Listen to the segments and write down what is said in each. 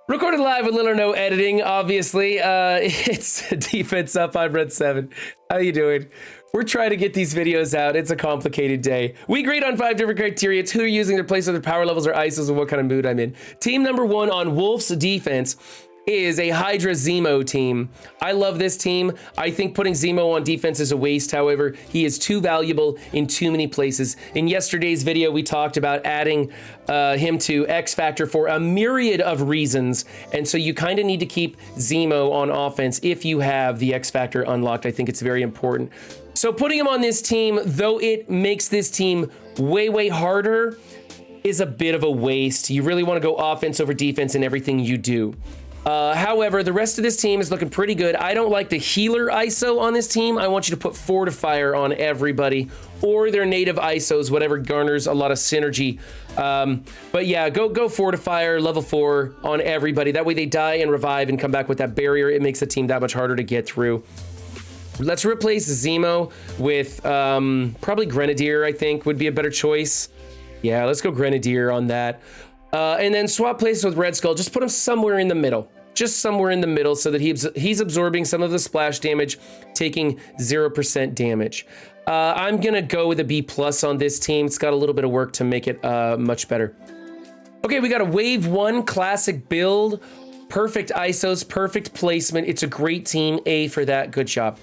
Recorded live with little or no editing, obviously. It's Defense Up. I'm Red 7. How you doing? We're trying to get these videos out. It's a complicated day. We grade on 5 different criteria. It's who you're using to place their power levels or ISOs and what kind of mood I'm in. Team number 1 on Wolf's defense is a Hydra Zemo team. I love this team. I think putting Zemo on defense is a waste. However, he is too valuable in too many places. In yesterday's video, we talked about adding him to X Factor for a myriad of reasons. And so you kind of need to keep Zemo on offense if you have the X Factor unlocked. I think it's very important. So putting him on this team, though it makes this team way, way harder, is a bit of a waste. You really want to go offense over defense in everything you do. However, the rest of this team is looking pretty good. I don't like the healer ISO on this team. I want you to put Fortifier on everybody or their native ISOs, whatever garners a lot of synergy. But yeah, go Fortifier level 4 on everybody. That way they die and revive and come back with that barrier. It makes the team that much harder to get through. Let's replace Zemo with probably Grenadier, I think would be a better choice. Yeah, let's go Grenadier on that. And then swap places with Red Skull. Just put him somewhere in the middle. Just somewhere in the middle so that he's absorbing some of the splash damage, taking 0% damage. I'm going to go with a B+ on this team. It's got a little bit of work to make it much better. Okay, we got a Wave 1 classic build. Perfect ISOs, perfect placement. It's a great team. A for that. Good job.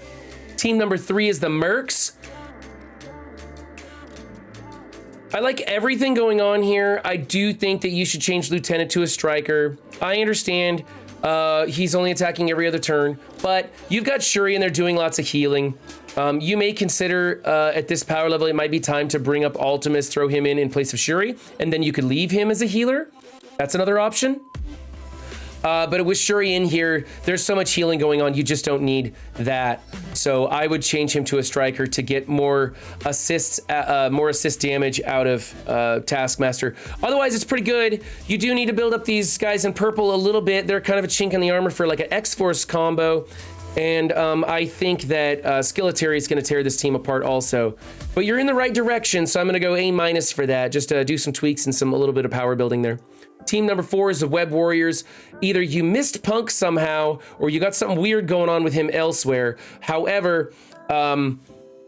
Team number 3 is the Mercs. I like everything going on here. I do think that you should change Lieutenant to a striker. I understand he's only attacking every other turn, but you've got Shuri and they're doing lots of healing. You may consider at this power level, it might be time to bring up Ultimus, throw him in place of Shuri, and then you could leave him as a healer. That's another option. But with Shuri in here, there's so much healing going on, you just don't need that. So I would change him to a striker to get more assist damage out of Taskmaster. Otherwise, it's pretty good. You do need to build up these guys in purple a little bit. They're kind of a chink in the armor for like an X-Force combo. And I think that Skilletary is going to tear this team apart also. But you're in the right direction, so I'm going to go A- for that. Just do some tweaks and a little bit of power building there. Team number 4 is the Web Warriors. Either you missed Punk somehow, or you got something weird going on with him elsewhere. However,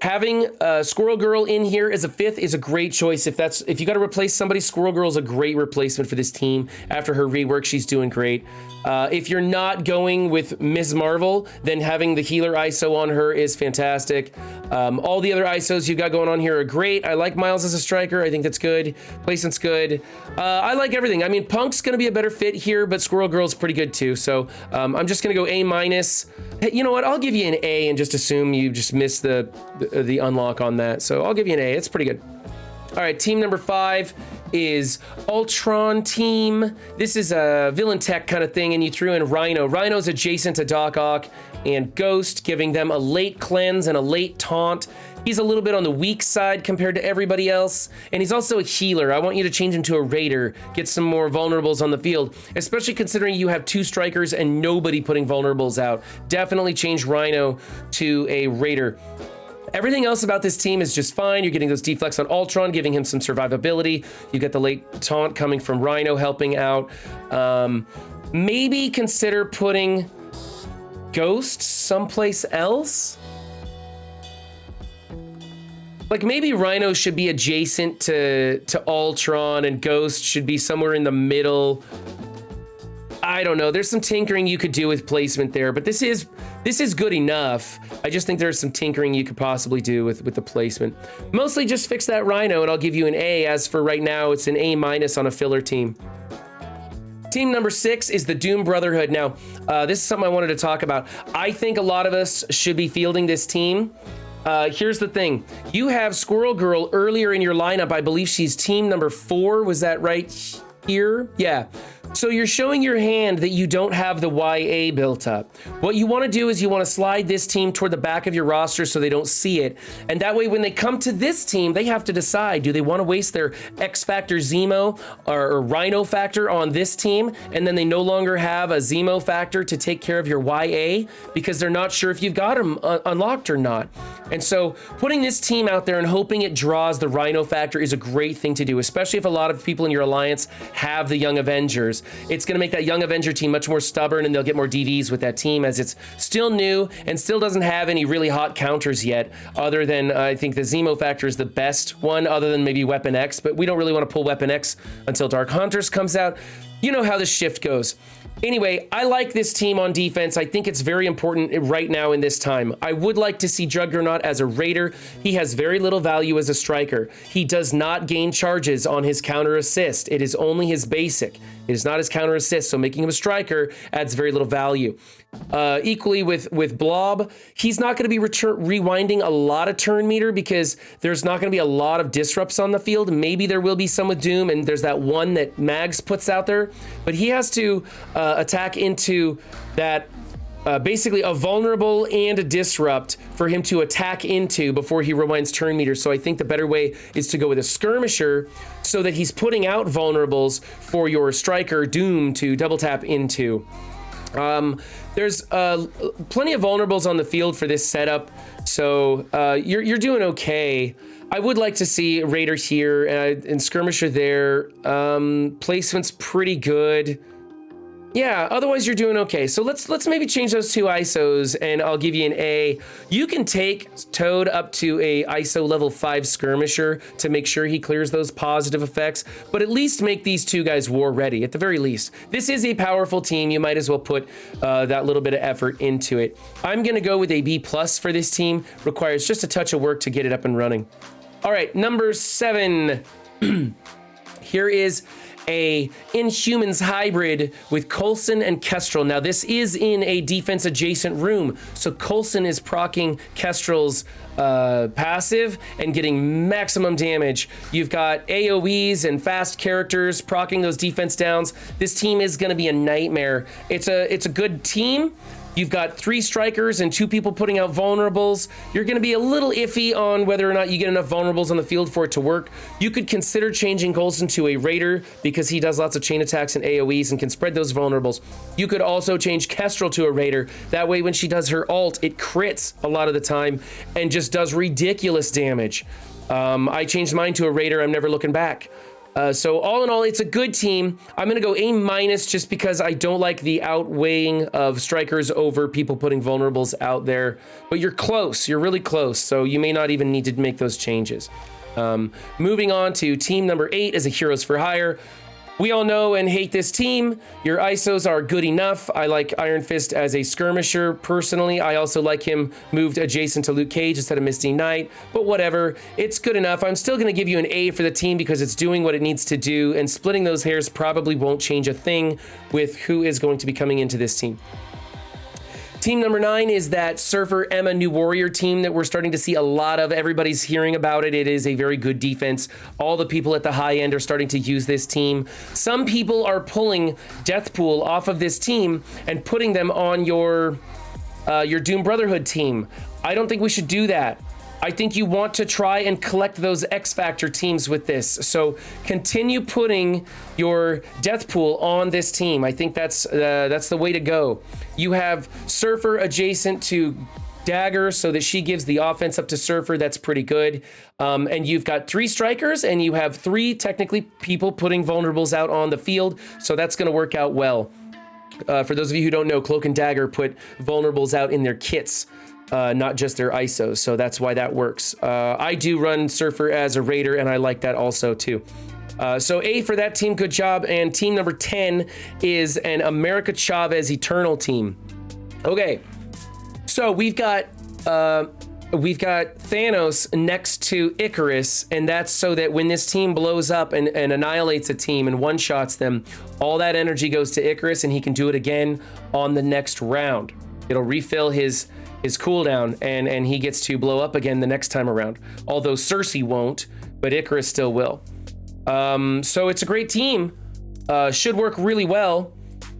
having Squirrel Girl in here as a 5th is a great choice. If you got to replace somebody, Squirrel Girl is a great replacement for this team. After her rework, she's doing great. If you're not going with Ms. Marvel, then having the healer ISO on her is fantastic. All the other ISOs you got going on here are great. I like Miles as a striker. I think that's good. Placement's good. I like everything. I mean, Punk's going to be a better fit here, but Squirrel Girl's pretty good too. So I'm just going to go A-. Hey, you know what? I'll give you an A and just assume you just missed the unlock on that. So I'll give you an A. It's pretty good. All right, team number 5 is Ultron team. This is a villain tech kind of thing, and you threw in Rhino. Rhino's adjacent to Doc Ock and Ghost, giving them a late cleanse and a late taunt. He's a little bit on the weak side compared to everybody else, and he's also a healer. I want you to change him to a raider, get some more vulnerables on the field, especially considering you have 2 strikers and nobody putting vulnerables out. Definitely change Rhino to a raider. Everything else about this team is just fine. You're getting those deflects on Ultron, giving him some survivability. You get the late taunt coming from Rhino helping out. Maybe consider putting Ghost someplace else. Like maybe Rhino should be adjacent to Ultron and Ghost should be somewhere in the middle. I don't know. There's some tinkering you could do with placement there, but this is good enough. I just think there's some tinkering you could possibly do with the placement. Mostly just fix that Rhino and I'll give you an A. As for right now, it's an A- on a filler team. Team number 6 is the Doom Brotherhood. Now, this is something I wanted to talk about. I think a lot of us should be fielding this team. Here's the thing. You have Squirrel Girl earlier in your lineup. I believe she's team number 4. Was that right here? Yeah. So you're showing your hand that you don't have the YA built up. What you want to do is you want to slide this team toward the back of your roster so they don't see it. And that way when they come to this team, they have to decide, do they want to waste their X Factor Zemo or Rhino Factor on this team? And then they no longer have a Zemo Factor to take care of your YA because they're not sure if you've got them unlocked or not. And so putting this team out there and hoping it draws the Rhino Factor is a great thing to do, especially if a lot of people in your alliance have the Young Avengers. first. It's going to make that young Avenger team much more stubborn, and they'll get more DVs with that team, as it's still new and still doesn't have any really hot counters yet, other than I think the Zemo factor is the best one, other than maybe Weapon X, but we don't really want to pull Weapon X until Dark Hunters comes out. You know how the shift goes. Anyway, I like this team on defense. I think it's very important right now in this time. I would like to see Juggernaut as a raider. He has very little value as a striker. He does not gain charges on his counter assist. It is only his basic. It is not his counter assist, so making him a striker adds very little value. Equally with Blob, he's not going to be rewinding a lot of turn meter because there's not going to be a lot of disrupts on the field. Maybe there will be some with Doom, and there's that one that Mags puts out there, but he has to attack into that basically a vulnerable and a disrupt for him to attack into before he rewinds turn meter. So I think the better way is to go with a skirmisher so that he's putting out vulnerables for your striker Doom to double tap into. There's plenty of vulnerables on the field for this setup, so you're doing okay. I would like to see Raider here and Skirmisher there. Placement's pretty good. Yeah, otherwise you're doing okay. So let's maybe change those two ISOs, and I'll give you an A. You can take Toad up to a ISO level 5 Skirmisher to make sure he clears those positive effects, but at least make these two guys war ready, at the very least. This is a powerful team. You might as well put that little bit of effort into it. I'm gonna go with a B+ for this team. Requires just a touch of work to get it up and running. All right, number 7. Here is a Inhumans hybrid with Coulson and Kestrel. Now this is in a defense adjacent room, so Coulson is proccing Kestrel's passive and getting maximum damage. You've got AoEs and fast characters proccing those defense downs. This team is going to be a nightmare. It's a good team. You've got 3 strikers and 2 people putting out vulnerables. You're going to be a little iffy on whether or not you get enough vulnerables on the field for it to work. You could consider changing Coulson to a raider because he does lots of chain attacks and AoEs and can spread those vulnerables. You could also change Kestrel to a raider. That way when she does her ult, it crits a lot of the time and just does ridiculous damage. I changed mine to a raider. I'm never looking back. So all in all, it's a good team. I'm going to go A- just because I don't like the outweighing of strikers over people putting vulnerables out there. But you're close. You're really close. So you may not even need to make those changes. Moving on to team number 8 is a Heroes for Hire. We all know and hate this team. Your ISOs are good enough. I like Iron Fist as a skirmisher personally. I also like him moved adjacent to Luke Cage instead of Misty Knight, but whatever, it's good enough. I'm still gonna give you an A for the team because it's doing what it needs to do, and splitting those hairs probably won't change a thing with who is going to be coming into this team. Team number 9 is that Surfer Emma New Warrior team that we're starting to see a lot of. Everybody's hearing about it. It is a very good defense. All the people at the high end are starting to use this team. Some people are pulling Deathpool off of this team and putting them on your Doom Brotherhood team. I don't think we should do that. I think you want to try and collect those X Factor teams with this. So continue putting your Deathpool on this team. I think that's the way to go. You have Surfer adjacent to Dagger so that she gives the offense up to Surfer. That's pretty good. And you've got 3 strikers and you have 3 technically people putting vulnerables out on the field. So that's going to work out well. For those of you who don't know, Cloak and Dagger put vulnerables out in their kits. Not just their ISOs, so that's why that works. I do run Surfer as a raider, and I like that also too. So A for that team, good job. And team number 10 is an America Chavez Eternal team. Okay, so we've got Thanos next to Icarus, and that's so that when this team blows up and annihilates a team and one-shots them, all that energy goes to Icarus, and he can do it again on the next round. It'll refill his cooldown, and he gets to blow up again the next time around. Although Sersi won't, but Icarus still will. So it's a great team. Should work really well.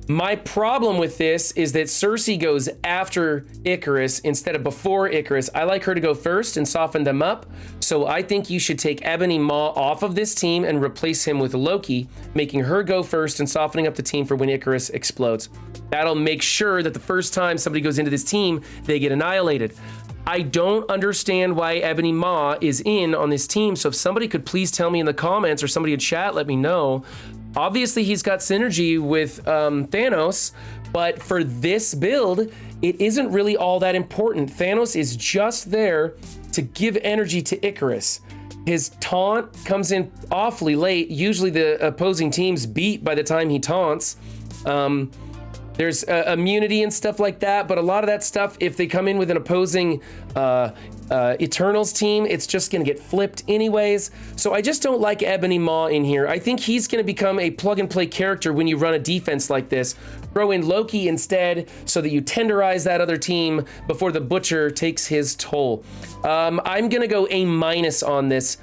My problem with this is that Sersi goes after Icarus instead of before Icarus. I like her to go first and soften them up. So I think you should take Ebony Maw off of this team and replace him with Loki, making her go first and softening up the team for when Icarus explodes. That'll make sure that the first time somebody goes into this team, they get annihilated. I don't understand why Ebony Maw is in on this team. So if somebody could please tell me in the comments or somebody in chat, let me know. Obviously, he's got synergy with Thanos, but for this build, it isn't really all that important. Thanos is just there to give energy to Icarus. His taunt comes in awfully late. Usually the opposing team's beat by the time he taunts. There's immunity and stuff like that, but a lot of that stuff, if they come in with an opposing Eternals team, it's just gonna get flipped anyways. So I just don't like Ebony Maw in here. I think he's gonna become a plug and play character when you run a defense like this. Throw in Loki instead so that you tenderize that other team before the Butcher takes his toll. I'm gonna go A- on this.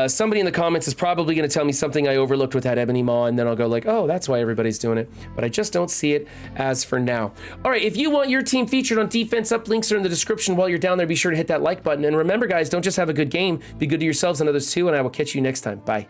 Somebody in the comments is probably going to tell me something I overlooked with that Ebony Maw, and then I'll go like, oh, that's why everybody's doing it. But I just don't see it as for now. All right, if you want your team featured on Defense Up, links are in the description. While you're down there, be sure to hit that like button. And remember, guys, don't just have a good game. Be good to yourselves and others too, and I will catch you next time. Bye.